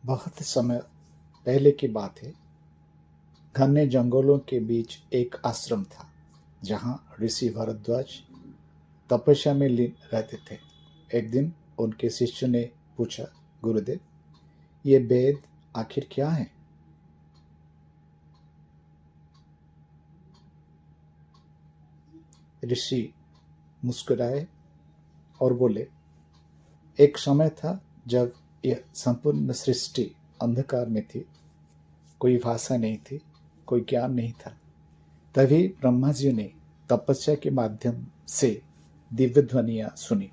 बहुत समय पहले की बात है। घने जंगलों के बीच एक आश्रम था जहाँ ऋषि भरद्वाज तपस्या में लीन रहते थे। एक दिन उनके शिष्य ने पूछा, गुरुदेव, ये वेद आखिर क्या है? ऋषि मुस्कुराए और बोले, एक समय था जब यह संपूर्ण सृष्टि अंधकार में थी। कोई भाषा नहीं थी, कोई ज्ञान नहीं था। तभी ब्रह्मा जी ने तपस्या के माध्यम से दिव्य ध्वनियां सुनी।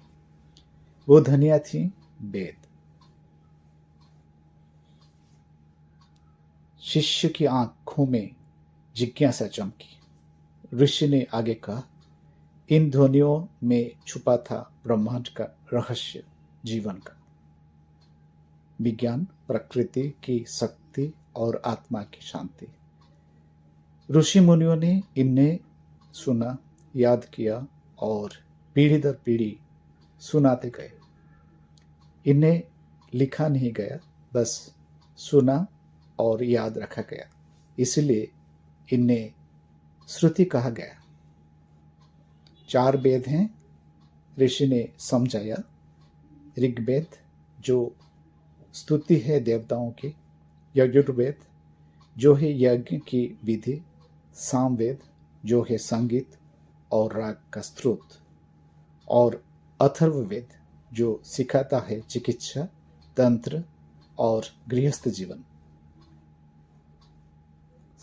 वो ध्वनियां थी वेद। शिष्य की आंखों में जिज्ञासा चमकी। ऋषि ने आगे कहा, इन ध्वनियों में छुपा था ब्रह्मांड का रहस्य, जीवन का, विज्ञान, प्रकृति की शक्ति और आत्मा की शांति। ऋषि मुनियों ने इन्हें सुना, याद किया और पीढ़ी दर पीढ़ी सुनाते गए। इन्हें लिखा नहीं गया, बस सुना और याद रखा गया। इसलिए इन्हें श्रुति कहा गया। 4 वेद हैं, ऋषि ने समझाया। ऋग्वेद जो स्तुति है देवताओं की, यजुर्वेद जो है यज्ञ की विधि, सामवेद जो है संगीत और राग का स्रोत, और अथर्ववेद जो सिखाता है चिकित्सा, तंत्र और गृहस्थ जीवन।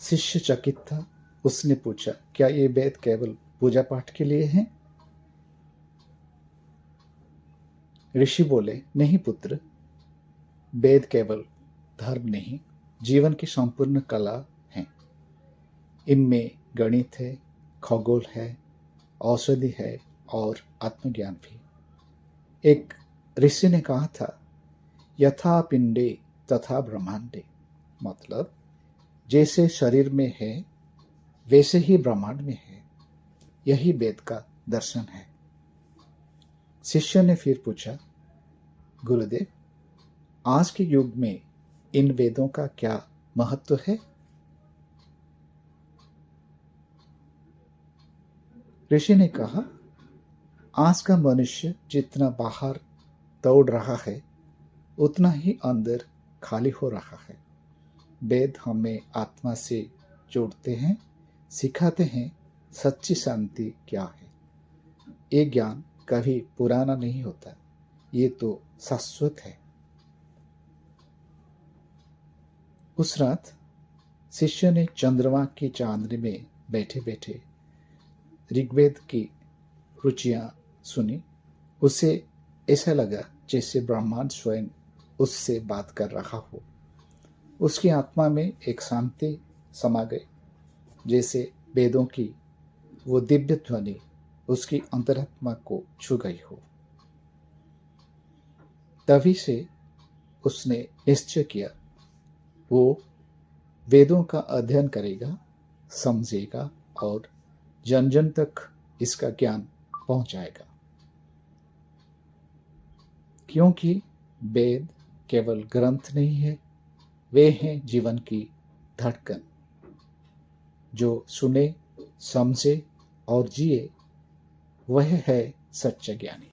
शिष्य चकित था। उसने पूछा, क्या ये वेद केवल पूजा पाठ के लिए हैं? ऋषि बोले, नहीं पुत्र, वेद केवल धर्म नहीं, जीवन की संपूर्ण कला है। इनमें गणित है, खगोल है, औषधि है और आत्मज्ञान भी। एक ऋषि ने कहा था, यथा पिंडे तथा ब्रह्मांडे, मतलब जैसे शरीर में है वैसे ही ब्रह्मांड में है। यही वेद का दर्शन है। शिष्य ने फिर पूछा, गुरुदेव, आज के युग में इन वेदों का क्या महत्व है? ऋषि ने कहा, आज का मनुष्य जितना बाहर दौड़ रहा है उतना ही अंदर खाली हो रहा है। वेद हमें आत्मा से जोड़ते हैं, सिखाते हैं सच्ची शांति क्या है। ये ज्ञान कभी पुराना नहीं होता, ये तो शाश्वत है। उस रात शिष्य ने चंद्रमा की चांदनी में बैठे बैठे ऋग्वेद की रुचियां सुनी। उसे ऐसा लगा जैसे ब्रह्मांड स्वयं उससे बात कर रहा हो। उसकी आत्मा में एक शांति समा गई, जैसे वेदों की वो दिव्य ध्वनि उसकी अंतरात्मा को छू गई हो। तभी से उसने निश्चय किया, वो वेदों का अध्ययन करेगा, समझेगा और जन जन तक इसका ज्ञान पहुंचाएगा। क्योंकि वेद केवल ग्रंथ नहीं है, वे हैं जीवन की धड़कन। जो सुने, समझे और जिए, वह है सच्चा ज्ञानी।